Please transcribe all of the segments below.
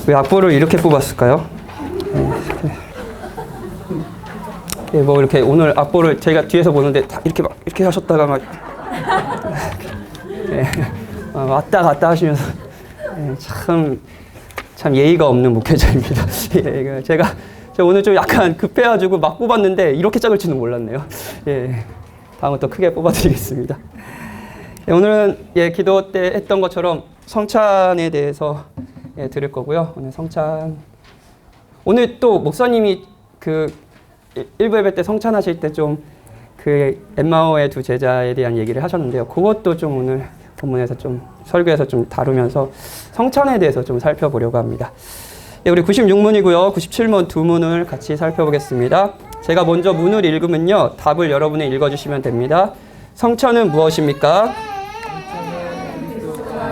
왜 악보를 이렇게 뽑았을까요? 뭐 이렇게 오늘 악보를 제가 뒤에서 보는데 다 이렇게 막 이렇게 하셨다가 막 왔다 갔다 하시면서 참 예의가 없는 목회자입니다. 제가 오늘 좀 약간 급해가지고 막 뽑았는데 이렇게 작을 줄은 몰랐네요. 다음은 또 크게 뽑아드리겠습니다. 오늘은 기도 때 했던 것처럼 성찬에 대해서 들을 거고요. 오늘 성찬. 오늘 또 목사님이 그 1부 예배 때 성찬하실 때 좀 그 엠마오의 두 제자에 대한 얘기를 하셨는데요. 그것도 좀 오늘 본문에서 좀 설교에서 좀 다루면서 성찬에 대해서 좀 살펴보려고 합니다. 우리 96문이고요. 97문 두 문을 같이 살펴보겠습니다. 제가 먼저 문을 읽으면요. 답을 여러분이 읽어주시면 됩니다. 성찬은 무엇입니까?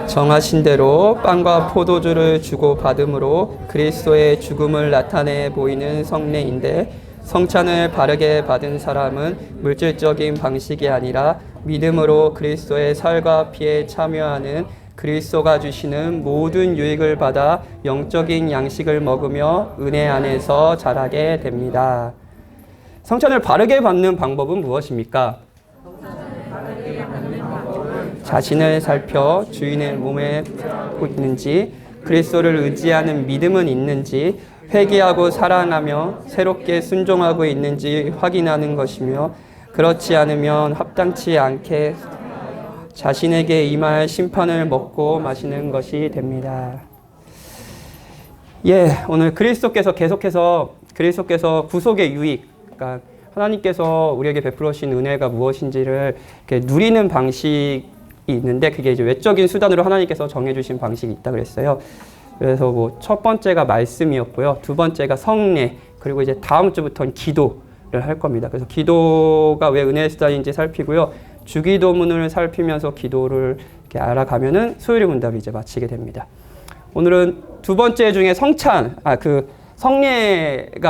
정하신 대로 빵과 포도주를 주고 받음으로 그리스도의 죽음을 나타내 보이는 성례인데 성찬을 바르게 받은 사람은 물질적인 방식이 아니라 믿음으로 그리스도의 살과 피에 참여하는 그리스도가 주시는 모든 유익을 받아 영적인 양식을 먹으며 은혜 안에서 자라게 됩니다. 성찬을 바르게 받는 방법은 무엇입니까? 자신을 살펴 주인의 몸에 있는지 그리스도를 의지하는 믿음은 있는지 회개하고 사랑하며 새롭게 순종하고 있는지 확인하는 것이며 그렇지 않으면 합당치 않게 자신에게 임할 심판을 먹고 마시는 것이 됩니다. 오늘 그리스도께서 계속해서 구속의 유익, 그러니까 하나님께서 우리에게 베풀으신 은혜가 무엇인지를 이렇게 누리는 방식이 있는데 그게 이제 외적인 수단으로 하나님께서 정해주신 방식이 있다 그랬어요. 그래서 뭐 첫 번째가 말씀이었고요. 두 번째가 성례, 그리고 이제 다음 주부터는 기도를 할 겁니다. 그래서 기도가 왜 은혜의 수단인지 살피고요. 주기도문을 살피면서 기도를 이렇게 알아가면은 수요일 문답이 이제 마치게 됩니다. 오늘은 두 번째 중에 성례가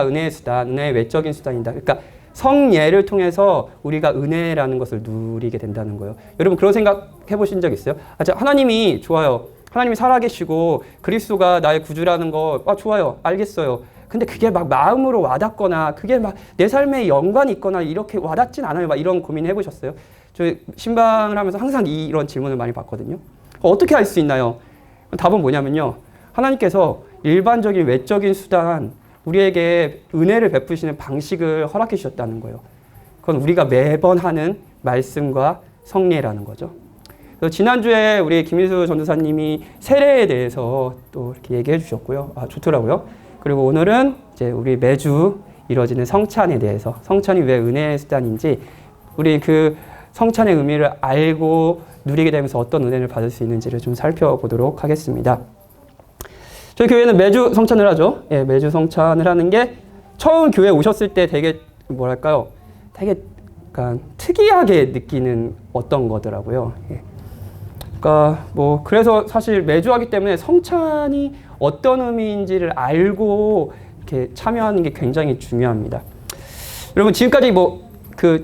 은혜의 수단, 은혜의 외적인 수단이다. 그러니까 성례를 통해서 우리가 은혜라는 것을 누리게 된다는 거예요. 여러분 그런 생각 해보신 적 있어요? 하나님이 좋아요. 하나님이 살아계시고 그리스도가 나의 구주라는 거 좋아요. 알겠어요. 근데 그게 막 마음으로 와닿거나 그게 막 내 삶에 연관이 있거나 이렇게 와닿진 않아요. 막 이런 고민 해보셨어요? 저 신방을 하면서 항상 이런 질문을 많이 받거든요. 어떻게 알 수 있나요? 답은 뭐냐면요. 하나님께서 일반적인 외적인 수단, 우리에게 은혜를 베푸시는 방식을 허락해 주셨다는 거예요. 그건 우리가 매번 하는 말씀과 성례라는 거죠. 지난주에 우리 김희수 전도사님이 세례에 대해서 또 이렇게 얘기해 주셨고요. 좋더라고요. 그리고 오늘은 이제 우리 매주 이루어지는 성찬에 대해서, 성찬이 왜 은혜의 수단인지, 우리 그 성찬의 의미를 알고 누리게 되면서 어떤 은혜를 받을 수 있는지를 좀 살펴보도록 하겠습니다. 저희 교회는 매주 성찬을 하죠. 매주 성찬을 하는 게 처음 교회 오셨을 때 되게 뭐랄까요? 되게 약간 특이하게 느끼는 어떤 거더라고요. 그러니까 뭐 그래서 사실 매주 하기 때문에 성찬이 어떤 의미인지를 알고 이렇게 참여하는 게 굉장히 중요합니다. 여러분 지금까지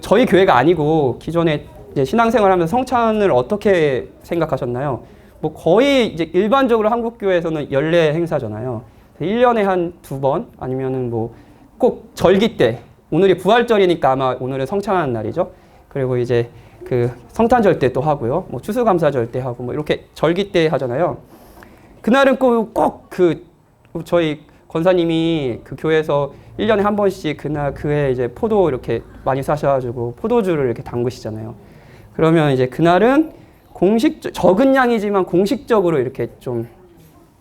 저희 교회가 아니고 기존에 이제 신앙생활하면서 성찬을 어떻게 생각하셨나요? 거의 이제 일반적으로 한국 교회에서는 연례 행사잖아요. 1년에 한 2번 아니면은 꼭 절기 때, 오늘이 부활절이니까 아마 오늘은 성찬하는 날이죠. 그리고 이제 그 성탄절 때 또 하고요. 추수감사절 때 하고 이렇게 절기 때 하잖아요. 그날은 꼭 저희 권사님이 그 교회에서 1년에 한 번씩 그날 그해 이제 포도 이렇게 많이 사셔가지고 포도주를 이렇게 담그시잖아요. 그러면 이제 그날은 적은 양이지만 공식적으로 이렇게 좀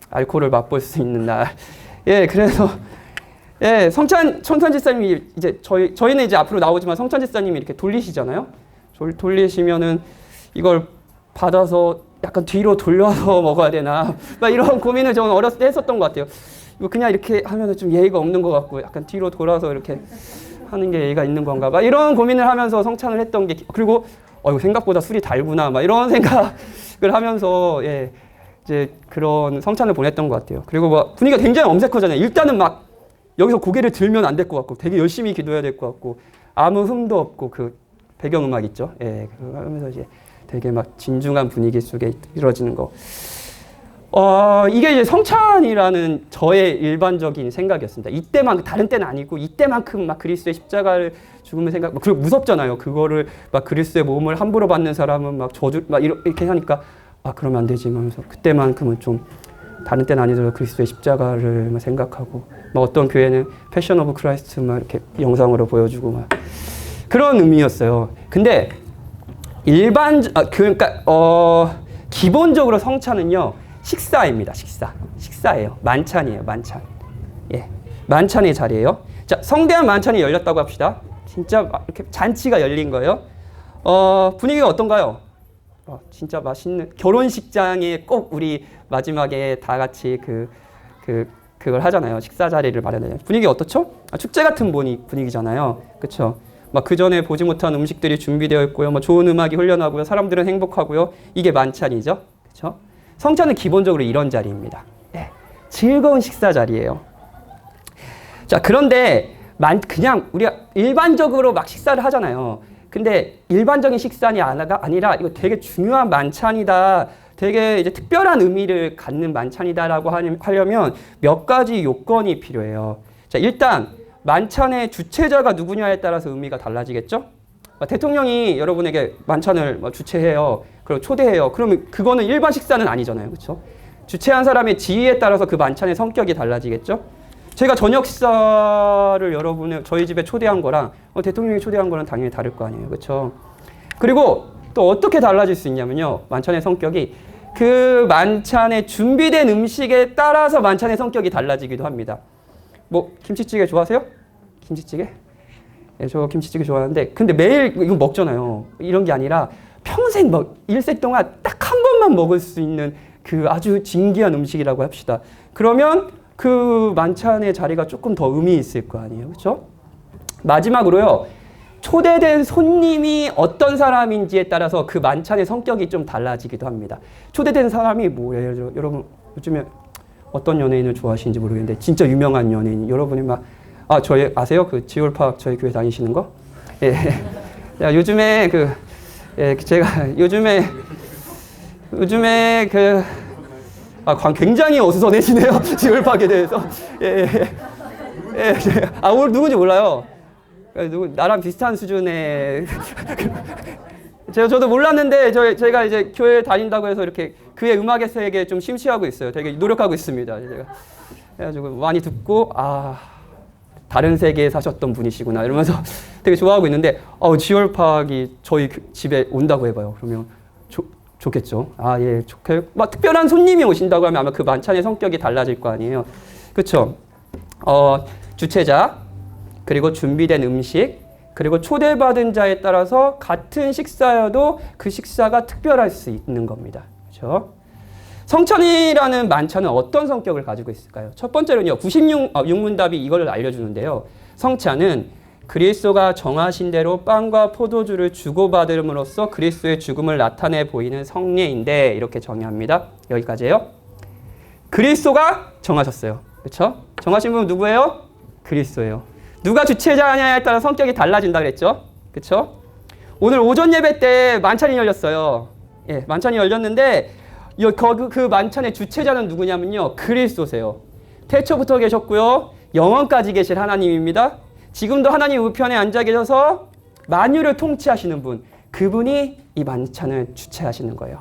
알코올을 맛볼 수 있는 날. 그래서 성찬 집사님이 이제 저희는 이제 앞으로 나오지만 성찬 집사님이 이렇게 돌리시잖아요. 돌리시면은 이걸 받아서 약간 뒤로 돌려서 먹어야 되나 막 이런 고민을 저는 어렸을 때 했었던 것 같아요. 그냥 이렇게 하면은 좀 예의가 없는 것 같고 약간 뒤로 돌아서 이렇게 하는 게 예의가 있는 건가 막 이런 고민을 하면서 성찬을 했던 게, 그리고 이거 생각보다 술이 달구나 막 이런 생각을 하면서 이제 그런 성찬을 보냈던 것 같아요. 그리고 분위기가 굉장히 엄색하잖아요. 일단은 여기서 고개를 들면 안 될 것 같고 되게 열심히 기도해야 될 것 같고 아무 흠도 없고 배경음악 있죠. 그거 하면서 이제 되게 진중한 분위기 속에 이루어지는 거. 이게 이제 성찬이라는 저의 일반적인 생각이었습니다. 이때만 다른 때는 아니고 이때만큼 막 그리스도의 십자가를 죽음을 생각, 그리고 무섭잖아요. 그거를 막 그리스도의 몸을 함부로 받는 사람은 막 저주 막 이렇게 하니까 그러면 안 되지 하면서 그때만큼은 좀 다른 때는 아니더라도 그리스도의 십자가를 막 생각하고 막 어떤 교회는 패션 오브 크라이스트 막 이렇게 영상으로 보여주고 막 그런 의미였어요. 근데 그러니까 기본적으로 성찬은요 식사입니다. 식사예요. 만찬이에요. 만찬. 예, 만찬의 자리예요. 자, 성대한 만찬이 열렸다고 합시다. 진짜 이렇게 잔치가 열린 거예요. 분위기가 어떤가요? 진짜 맛있는 결혼식장에 꼭 우리 마지막에 다 같이 그걸 하잖아요. 식사 자리를 마련해요. 분위기 어떻죠? 축제 같은 분위기잖아요. 그렇죠? 막 그 전에 보지 못한 음식들이 준비되어 있고요. 뭐 좋은 음악이 흘러나고요. 사람들은 행복하고요. 이게 만찬이죠. 그렇죠? 성찬은 기본적으로 이런 자리입니다. 네, 즐거운 식사 자리예요. 자, 그런데 그냥 우리가 일반적으로 막 식사를 하잖아요. 근데 일반적인 식사가 아니라 이거 되게 중요한 만찬이다. 되게 이제 특별한 의미를 갖는 만찬이다라고 하려면 몇 가지 요건이 필요해요. 자, 일단 만찬의 주최자가 누구냐에 따라서 의미가 달라지겠죠? 대통령이 여러분에게 만찬을 주최해요. 그리고 초대해요. 그러면 그거는 일반 식사는 아니잖아요. 그렇죠? 주최한 사람의 지위에 따라서 그 만찬의 성격이 달라지겠죠? 제가 저녁 식사를 여러분의 저희 집에 초대한 거랑 대통령이 초대한 거랑 당연히 다를 거 아니에요. 그렇죠? 그리고 또 어떻게 달라질 수 있냐면요. 만찬의 성격이 그 만찬에 준비된 음식에 따라서 만찬의 성격이 달라지기도 합니다. 뭐 김치찌개 좋아하세요? 김치찌개? 네, 저 김치찌개 좋아하는데 근데 매일 이거 먹잖아요. 이런 게 아니라 평생 일생 동안 딱 한 번만 먹을 수 있는 그 아주 진귀한 음식이라고 합시다. 그러면 그 만찬의 자리가 조금 더 의미 있을 거 아니에요. 그렇죠? 마지막으로요. 초대된 손님이 어떤 사람인지에 따라서 그 만찬의 성격이 좀 달라지기도 합니다. 초대된 사람이 뭐예요? 여러분 요즘에 어떤 연예인을 좋아하시는지 모르겠는데 진짜 유명한 연예인 여러분이 저희 아세요? 그 지올팍 저희 교회 다니시는 거? 예. 야, 요즘에 제가 요즘에 굉장히 어수선해지네요. 지올팍에 대해서. 예. 오늘 누군지 몰라요. 나랑 비슷한 수준의 저도 몰랐는데 제가 이제 교회 다닌다고 해서 이렇게 그의 음악의 세계에 좀 심취하고 있어요. 되게 노력하고 있습니다. 제가 그래가지고 많이 듣고 다른 세계에 사셨던 분이시구나 이러면서 되게 좋아하고 있는데 지올팍이 저희 집에 온다고 해봐요. 그러면 좋겠죠. 예, 좋게 특별한 손님이 오신다고 하면 아마 그 만찬의 성격이 달라질 거 아니에요. 그렇죠? 주최자 그리고 준비된 음식 그리고 초대받은 자에 따라서 같은 식사여도 그 식사가 특별할 수 있는 겁니다. 그렇죠? 성찬이라는 만찬은 어떤 성격을 가지고 있을까요? 첫 번째로는요. 96문답이 이걸 알려주는데요. 성찬은 그리스도가 정하신 대로 빵과 포도주를 주고받음으로써 그리스도의 죽음을 나타내 보이는 성례인데 이렇게 정의합니다. 여기까지예요. 그리스도가 정하셨어요. 그렇죠? 정하신 분은 누구예요? 그리스도예요. 누가 주최자냐에 따라 성격이 달라진다 그랬죠? 그렇죠? 오늘 오전 예배 때 만찬이 열렸어요. 예, 만찬이 열렸는데 그 만찬의 주최자는 누구냐면요. 그리스도세요. 태초부터 계셨고요. 영원까지 계실 하나님입니다. 지금도 하나님 우편에 앉아 계셔서 만유를 통치하시는 분. 그분이 이 만찬을 주최하시는 거예요.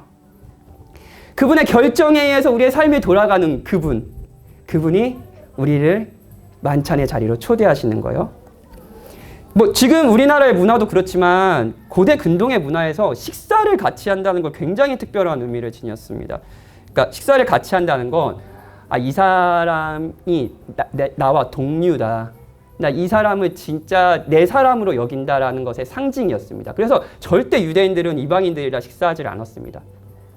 그분의 결정에 의해서 우리의 삶이 돌아가는 그분이 우리를 만찬의 자리로 초대하시는 거예요. 지금 우리나라의 문화도 그렇지만 고대 근동의 문화에서 식사를 같이 한다는 건 굉장히 특별한 의미를 지녔습니다. 그러니까 식사를 같이 한다는 건 이 사람이 나와 동류다. 이 사람을 진짜 내 사람으로 여긴다라는 것의 상징이었습니다. 그래서 절대 유대인들은 이방인들이랑 식사하지 않았습니다.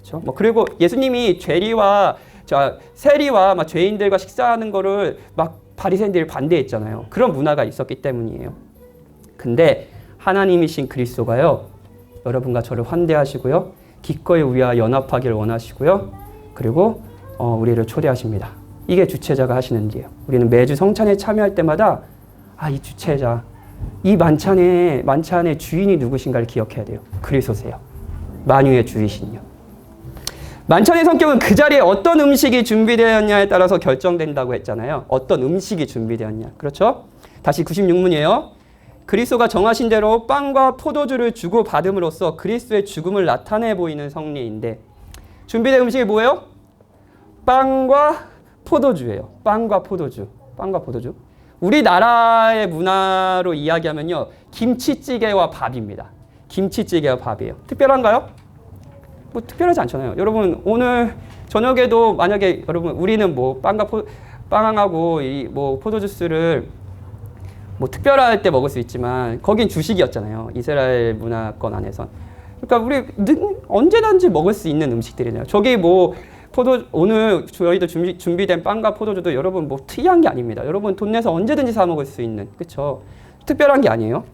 그렇죠? 그리고 예수님이 세리와 죄인들과 식사하는 거를 바리새인들이 반대했잖아요. 그런 문화가 있었기 때문이에요. 근데 하나님이신 그리스도가요. 여러분과 저를 환대하시고요. 기꺼이 우리와 연합하기를 원하시고요. 그리고 우리를 초대하십니다. 이게 주최자가 하시는 일이에요. 우리는 매주 성찬에 참여할 때마다 이 주최자, 이 만찬의 주인이 누구신가를 기억해야 돼요. 그리스도세요. 만유의 주이신요. 만찬의 성격은 그 자리에 어떤 음식이 준비되었냐에 따라서 결정된다고 했잖아요. 어떤 음식이 준비되었냐. 그렇죠? 다시 96문이에요. 그리스도가 정하신 대로 빵과 포도주를 주고 받음으로써 그리스도의 죽음을 나타내 보이는 성례인데 준비된 음식이 뭐예요? 빵과 포도주예요. 빵과 포도주. 빵과 포도주. 우리나라의 문화로 이야기하면요. 김치찌개와 밥입니다. 김치찌개와 밥이에요. 특별한가요? 뭐 특별하지 않잖아요. 여러분 오늘 저녁에도 만약에 여러분 우리는 뭐 빵하고 이 뭐 포도주스를 뭐 특별할 때 먹을 수 있지만 거긴 주식이었잖아요. 이스라엘 문화권 안에선. 그러니까 우리 언제든지 먹을 수 있는 음식들이네요. 저기 뭐 오늘 저희도 준비된 빵과 포도주도 여러분 뭐 특이한 게 아닙니다. 여러분 돈 내서 언제든지 사 먹을 수 있는, 그렇죠? 특별한 게 아니에요.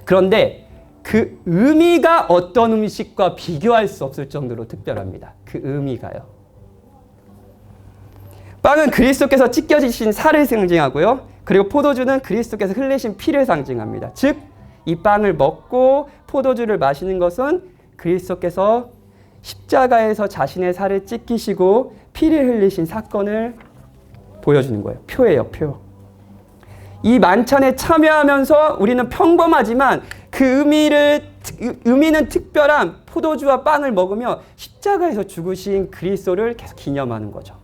그런데 그 의미가 어떤 음식과 비교할 수 없을 정도로 특별합니다. 그 의미가요. 빵은 그리스도께서 찢겨지신 살을 상징하고요. 그리고 포도주는 그리스도께서 흘리신 피를 상징합니다. 즉, 이 빵을 먹고 포도주를 마시는 것은 그리스도께서 십자가에서 자신의 살을 찢기시고 피를 흘리신 사건을 보여주는 거예요. 표예요, 표. 이 만찬에 참여하면서 우리는 평범하지만 그 의미는 특별한 포도주와 빵을 먹으며 십자가에서 죽으신 그리스도를 계속 기념하는 거죠.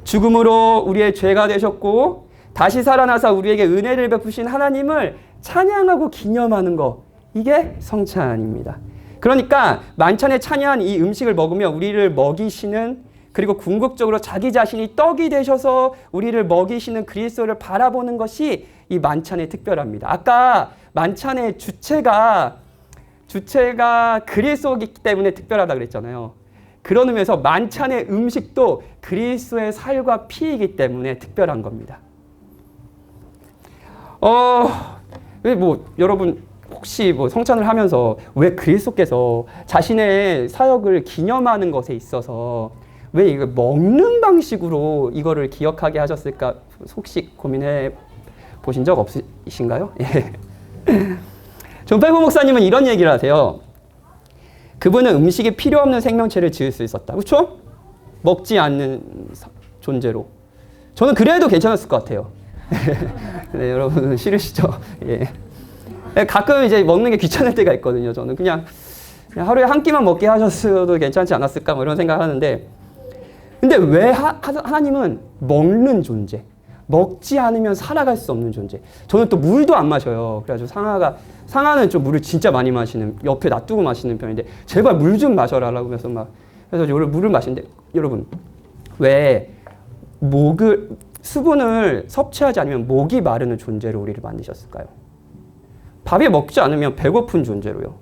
죽음으로 우리의 죄가 되셨고 다시 살아나서 우리에게 은혜를 베푸신 하나님을 찬양하고 기념하는 거, 이게 성찬입니다. 그러니까 만찬에 참여한 이 음식을 먹으며 우리를 먹이시는, 그리고 궁극적으로 자기 자신이 떡이 되셔서 우리를 먹이시는 그리스도를 바라보는 것이 이 만찬의 특별합니다. 아까 만찬의 주체가 그리스도이기 때문에 특별하다 그랬잖아요. 그런 의미에서 만찬의 음식도 그리스도의 살과 피이기 때문에 특별한 겁니다. 뭐 여러분 혹시 뭐 성찬을 하면서 왜 그리스도께서 자신의 사역을 기념하는 것에 있어서 왜 이거 먹는 방식으로 이거를 기억하게 하셨을까 혹시 고민해 보신 적 없으신가요? 예. 존 팔보 목사님은 이런 얘기를 하세요. 그분은 음식이 필요 없는 생명체를 지을 수 있었다. 그렇죠? 먹지 않는 존재로. 저는 그래도 괜찮았을 것 같아요. 네, 여러분 싫으시죠? 예. 가끔 이제 먹는 게 귀찮을 때가 있거든요. 저는 그냥 하루에 한 끼만 먹게 하셨어도 괜찮지 않았을까 뭐 이런 생각하는데, 근데 왜 하나님은 먹는 존재, 먹지 않으면 살아갈 수 없는 존재. 저는 또 물도 안 마셔요. 그래가지고 상아는 좀 물을 진짜 많이 마시는, 옆에 놔두고 마시는 편인데 제발 물 좀 마셔라라고 해서 그래서 물을 마시는데, 여러분 왜 수분을 섭취하지 않으면 목이 마르는 존재로 우리를 만드셨을까요? 밥이 먹지 않으면 배고픈 존재로요.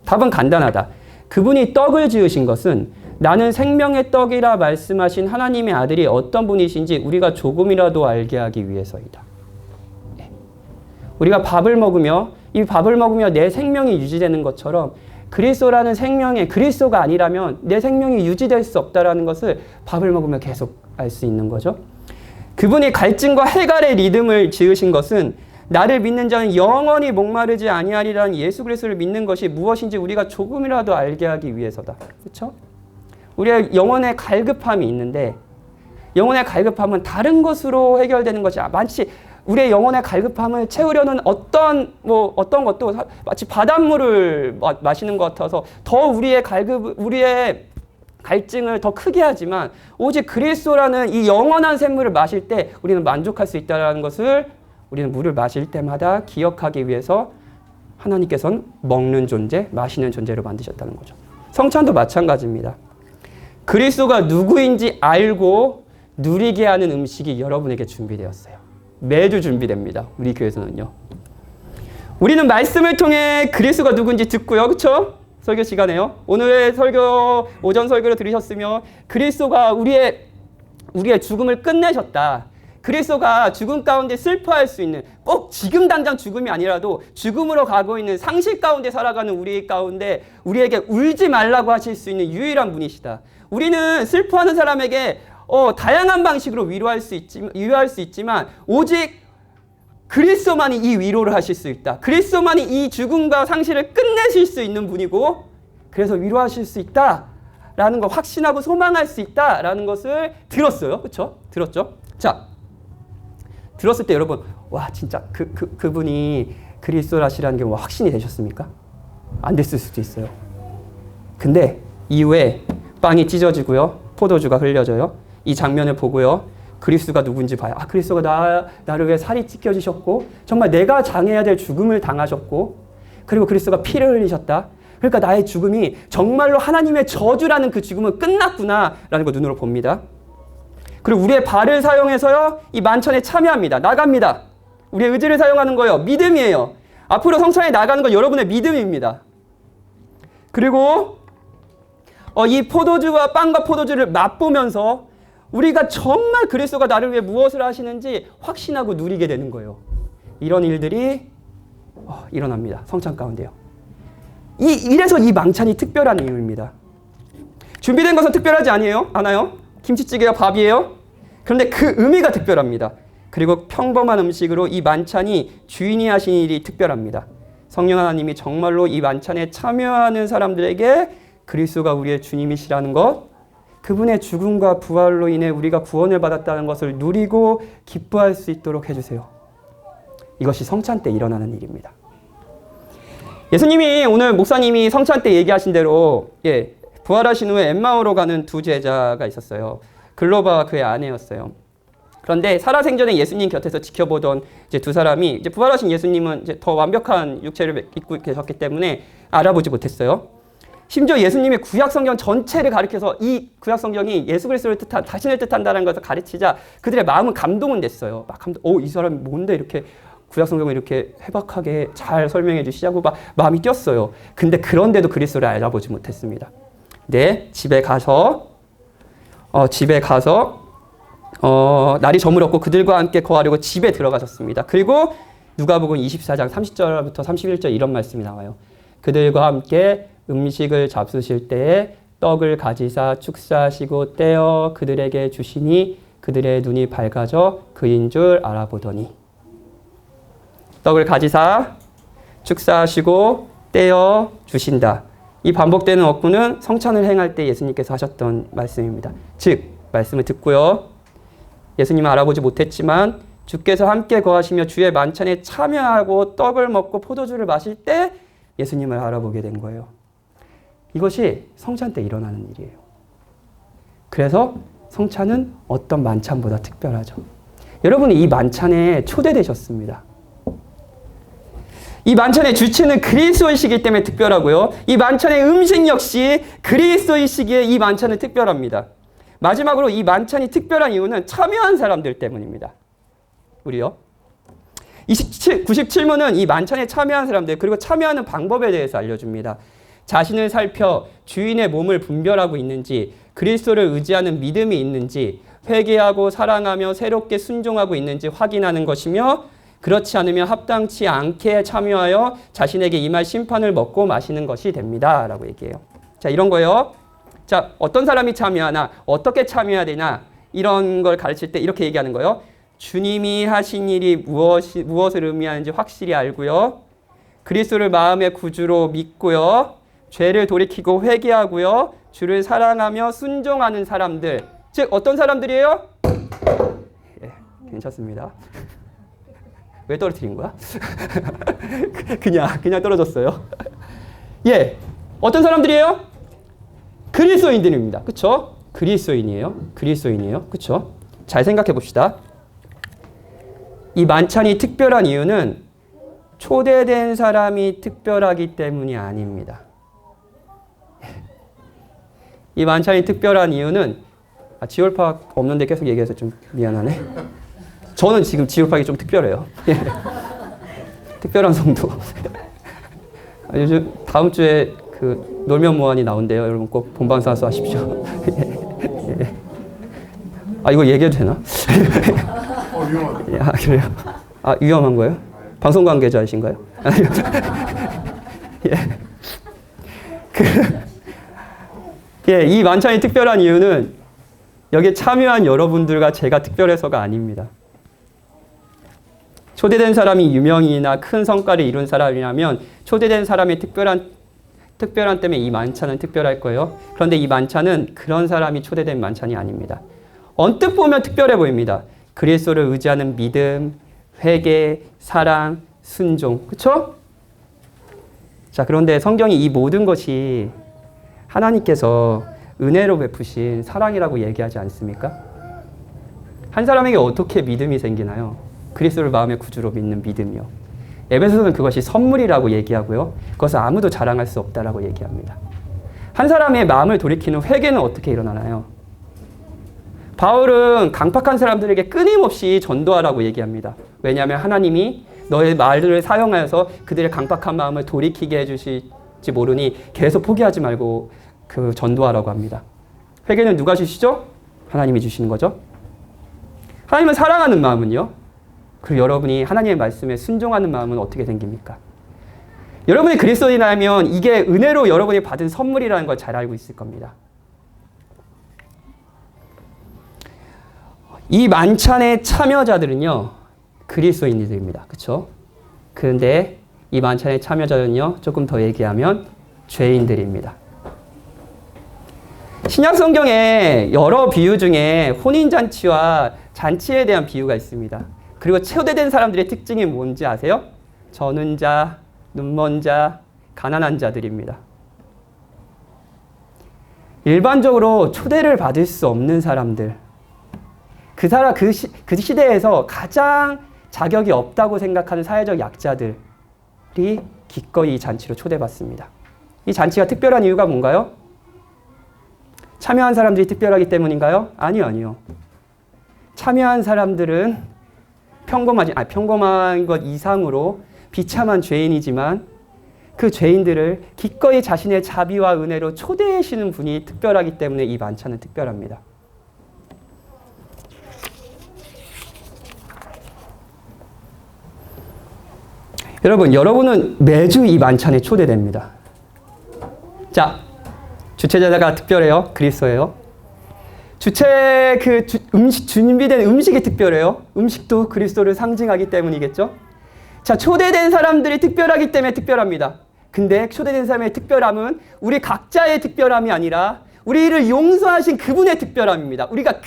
답은 간단하다. 그분이 떡을 지으신 것은 나는 생명의 떡이라 말씀하신 하나님의 아들이 어떤 분이신지 우리가 조금이라도 알게 하기 위해서이다. 우리가 이 밥을 먹으며 내 생명이 유지되는 것처럼 그리스도라는 생명에 그리스도가 아니라면 내 생명이 유지될 수 없다라는 것을 밥을 먹으며 계속 알 수 있는 거죠. 그분이 갈증과 해갈의 리듬을 지으신 것은 나를 믿는 자는 영원히 목마르지 아니하리라는 예수 그리스도를 믿는 것이 무엇인지 우리가 조금이라도 알게 하기 위해서다. 그렇죠? 우리의 영혼의 갈급함이 있는데, 영혼의 갈급함은 다른 것으로 해결되는 것이 마치 우리의 영혼의 갈급함을 채우려는 어떤 것도 마치 바닷물을 마시는 것 같아서 더 우리의 갈증을 더 크게 하지만, 오직 그리스도라는 이 영원한 샘물을 마실 때 우리는 만족할 수 있다는 것을 우리는 물을 마실 때마다 기억하기 위해서 하나님께서는 먹는 존재, 마시는 존재로 만드셨다는 거죠. 성찬도 마찬가지입니다. 그리스도가 누구인지 알고 누리게 하는 음식이 여러분에게 준비되었어요. 매주 준비됩니다. 우리 교회에서는요. 우리는 말씀을 통해 그리스도가 누군지 듣고요. 그렇죠? 설교 시간에요. 오늘의 오전 설교를 들으셨으며 그리스도가 우리의 죽음을 끝내셨다. 그리스도가 죽음 가운데 슬퍼할 수 있는, 꼭 지금 당장 죽음이 아니라도 죽음으로 가고 있는 상실 가운데 살아가는 우리 가운데 우리에게 울지 말라고 하실 수 있는 유일한 분이시다. 우리는 슬퍼하는 사람에게 다양한 방식으로 위로할 수 있지만 오직 그리스도만이 이 위로를 하실 수 있다. 그리스도만이 이 죽음과 상실을 끝내실 수 있는 분이고, 그래서 위로하실 수 있다라는 거, 확신하고 소망할 수 있다라는 것을 들었어요. 그렇죠? 들었죠? 자, 들었을 때 여러분, 와 진짜 그분이 그리스도라시라는 게 확신이 되셨습니까? 안 됐을 수도 있어요. 근데 이후에 빵이 찢어지고요, 포도주가 흘려져요. 이 장면을 보고요, 그리스도가 누군지 봐요. 아, 그리스도가 나를 위해 살이 찢겨지셨고 정말 내가 당해야 될 죽음을 당하셨고, 그리고 그리스도가 피를 흘리셨다. 그러니까 나의 죽음이 정말로 하나님의 저주라는 그 죽음은 끝났구나라는 걸 눈으로 봅니다. 그리고 우리의 발을 사용해서요, 이 만찬에 참여합니다. 나갑니다. 우리의 의지를 사용하는 거예요. 믿음이에요. 앞으로 성찬에 나가는 건 여러분의 믿음입니다. 그리고 이 포도주와 빵과 포도주를 맛보면서 우리가 정말 그리스도가 나를 위해 무엇을 하시는지 확신하고 누리게 되는 거예요. 이런 일들이 일어납니다. 성찬 가운데요. 이래서 이 망찬이 특별한 이유입니다. 준비된 것은 특별하지 않아요? 김치찌개와 밥이에요. 그런데 그 의미가 특별합니다. 그리고 평범한 음식으로 이 만찬이 주인이 하신 일이 특별합니다. 성령 하나님이 정말로 이 만찬에 참여하는 사람들에게 그리스도가 우리의 주님이시라는 것, 그분의 죽음과 부활로 인해 우리가 구원을 받았다는 것을 누리고 기뻐할 수 있도록 해주세요. 이것이 성찬 때 일어나는 일입니다. 예수님이 오늘 목사님이 성찬 때 얘기하신 대로 부활하신 후에 엠마오로 가는 두 제자가 있었어요. 글로바와 그의 아내였어요. 그런데 살아생전에 예수님 곁에서 지켜보던 이제 두 사람이 이제 부활하신 예수님은 이제 더 완벽한 육체를 입고 계셨기 때문에 알아보지 못했어요. 심지어 예수님이 구약성경 전체를 가리켜서 이 구약성경이 예수 그리스도를 뜻한, 자신을 뜻한다는 것을 가르치자 그들의 마음은 감동은 됐어요. 막 이 사람이 뭔데 이렇게 구약성경을 이렇게 해박하게 잘 설명해 주시자고 막 마음이 뛰었어요. 근데 그런데도 그리스도를 알아보지 못했습니다. 네, 집에 가서 날이 저물었고 그들과 함께 거하려고 집에 들어가셨습니다. 그리고 누가복음 24장 30절부터 31절 이런 말씀이 나와요. 그들과 함께 음식을 잡수실 때에 떡을 가지사 축사하시고 떼어 그들에게 주시니 그들의 눈이 밝아져 그인 줄 알아보더니. 떡을 가지사 축사하시고 떼어 주신다. 이 반복되는 어구는 성찬을 행할 때 예수님께서 하셨던 말씀입니다. 즉 말씀을 듣고요, 예수님은 알아보지 못했지만 주께서 함께 거하시며 주의 만찬에 참여하고 떡을 먹고 포도주를 마실 때 예수님을 알아보게 된 거예요. 이것이 성찬 때 일어나는 일이에요. 그래서 성찬은 어떤 만찬보다 특별하죠. 여러분이 이 만찬에 초대되셨습니다. 이 만찬의 주체는 그리스도이시기 때문에 특별하고요. 이 만찬의 음식 역시 그리스도이시기에 이 만찬은 특별합니다. 마지막으로 이 만찬이 특별한 이유는 참여한 사람들 때문입니다. 우리요. 97문은 이 만찬에 참여한 사람들, 그리고 참여하는 방법에 대해서 알려줍니다. 자신을 살펴 주인의 몸을 분별하고 있는지, 그리스도를 의지하는 믿음이 있는지, 회개하고 사랑하며 새롭게 순종하고 있는지 확인하는 것이며, 그렇지 않으면 합당치 않게 참여하여 자신에게 임할 심판을 먹고 마시는 것이 됩니다. 라고 얘기해요. 자, 이런 거예요. 자, 어떤 사람이 참여하나, 어떻게 참여해야 되나, 이런 걸 가르칠 때 이렇게 얘기하는 거예요. 주님이 하신 일이 무엇을 의미하는지 확실히 알고요. 그리스도를 마음의 구주로 믿고요. 죄를 돌이키고 회개하고요. 주를 사랑하며 순종하는 사람들. 즉, 어떤 사람들이에요? 괜찮습니다. 왜 떨어뜨린 거야? 그냥 떨어졌어요. 어떤 사람들이에요? 그리스도인들입니다. 그쵸? 그리스도인이에요. 그쵸? 잘 생각해 봅시다. 이 만찬이 특별한 이유는 초대된 사람이 특별하기 때문이 아닙니다. 이 만찬이 특별한 이유는 지올팍 없는데 계속 얘기해서 좀 미안하네. 저는 지금 지올팍이 좀 특별해요. 특별한 성도. 요즘 다음 주에 그 놀면 뭐하니 나온대요. 여러분 꼭 본방사수 하십시오. 이거 얘기해도 되나? 위험하다. 그래요? 위험한 거예요? 방송 관계자이신가요? 이 만찬이 특별한 이유는 여기에 참여한 여러분들과 제가 특별해서가 아닙니다. 초대된 사람이 유명인이나 큰 성과를 이룬 사람이라면 초대된 사람의 특별함 때문에 이 만찬은 특별할 거예요. 그런데 이 만찬은 그런 사람이 초대된 만찬이 아닙니다. 언뜻 보면 특별해 보입니다. 그리스도를 의지하는 믿음, 회개, 사랑, 순종. 그렇죠? 자, 그런데 성경이 이 모든 것이 하나님께서 은혜로 베푸신 사랑이라고 얘기하지 않습니까? 한 사람에게 어떻게 믿음이 생기나요? 그리스도를 마음의 구주로 믿는 믿음이요. 에베소서는 그것이 선물이라고 얘기하고요. 그것을 아무도 자랑할 수 없다라고 얘기합니다. 한 사람의 마음을 돌이키는 회개는 어떻게 일어나나요? 바울은 강팍한 사람들에게 끊임없이 전도하라고 얘기합니다. 왜냐하면 하나님이 너의 말을 사용하여서 그들의 강팍한 마음을 돌이키게 해주실지 모르니 계속 포기하지 말고 그 전도하라고 합니다. 회개는 누가 주시죠? 하나님이 주시는 거죠. 하나님을 사랑하는 마음은요? 그리고 여러분이 하나님의 말씀에 순종하는 마음은 어떻게 생깁니까? 여러분이 그리스도인이라면 이게 은혜로 여러분이 받은 선물이라는 걸 잘 알고 있을 겁니다. 이 만찬의 참여자들은요, 그리스도인들입니다. 그렇죠? 그런데 이 만찬의 참여자들은요, 조금 더 얘기하면 죄인들입니다. 신약 성경에 여러 비유 중에 혼인잔치와 잔치에 대한 비유가 있습니다. 그리고 초대된 사람들의 특징이 뭔지 아세요? 저는 자, 눈먼 자, 가난한 자들입니다. 일반적으로 초대를 받을 수 없는 사람들, 그 시대에서 가장 자격이 없다고 생각하는 사회적 약자들이 기꺼이 이 잔치로 초대받습니다. 이 잔치가 특별한 이유가 뭔가요? 참여한 사람들이 특별하기 때문인가요? 아니요. 참여한 사람들은 평범한 것 이상으로 비참한 죄인이지만 그 죄인들을 기꺼이 자신의 자비와 은혜로 초대하시는 분이 특별하기 때문에 이 만찬은 특별합니다. 여러분은 매주 이 만찬에 초대됩니다. 자, 주최자가 특별해요. 그리스도예요. 준비된 음식이 특별해요. 음식도 그리스도를 상징하기 때문이겠죠. 자, 초대된 사람들이 특별하기 때문에 특별합니다. 근데 초대된 사람의 특별함은 우리 각자의 특별함이 아니라 우리를 용서하신 그분의 특별함입니다. 우리가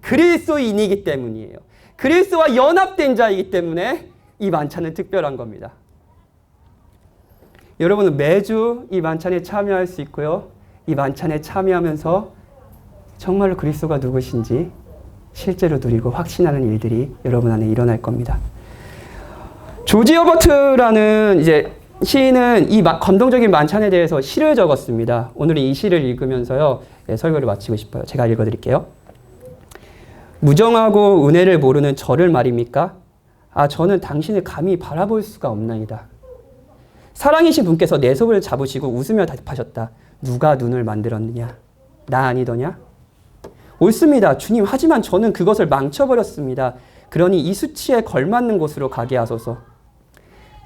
그리스도인이기 때문이에요. 그리스도와 연합된 자이기 때문에 이 만찬은 특별한 겁니다. 여러분은 매주 이 만찬에 참여할 수 있고요. 이 만찬에 참여하면서 정말로 그리스도가 누구신지 실제로 누리고 확신하는 일들이 여러분 안에 일어날 겁니다. 조지 허버트라는 이제 시인은 이 감동적인 만찬에 대해서 시를 적었습니다. 오늘은 이 시를 읽으면서요, 설교를 마치고 싶어요. 제가 읽어드릴게요. 무정하고 은혜를 모르는 저를 말입니까? 저는 당신을 감히 바라볼 수가 없나이다. 사랑이신 분께서 내 손을 잡으시고 웃으며 답하셨다. 누가 눈을 만들었느냐? 나 아니더냐? 옳습니다. 주님, 하지만 저는 그것을 망쳐버렸습니다. 그러니 이 수치에 걸맞는 곳으로 가게 하소서.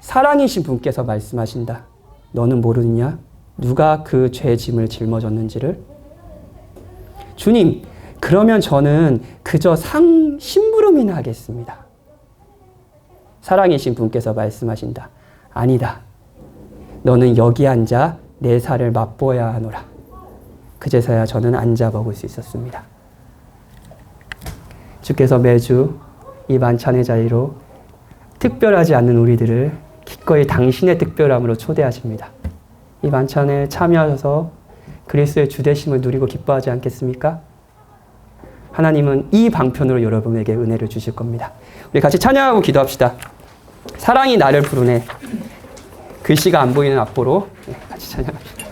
사랑이신 분께서 말씀하신다. 너는 모르느냐? 누가 그 죄 짐을 짊어졌는지를? 주님, 그러면 저는 그저 심부름이나 하겠습니다. 사랑이신 분께서 말씀하신다. 아니다. 너는 여기 앉아 내 살을 맛보아야 하노라. 그제서야 저는 앉아 먹을 수 있었습니다. 주께서 매주 이 만찬의 자리로 특별하지 않는 우리들을 기꺼이 당신의 특별함으로 초대하십니다. 이 만찬에 참여하셔서 그리스도의 주되심을 누리고 기뻐하지 않겠습니까? 하나님은 이 방편으로 여러분에게 은혜를 주실 겁니다. 우리 같이 찬양하고 기도합시다. 사랑이 나를 부르네. 글씨가 안 보이는 앞으로 같이 찬양합시다.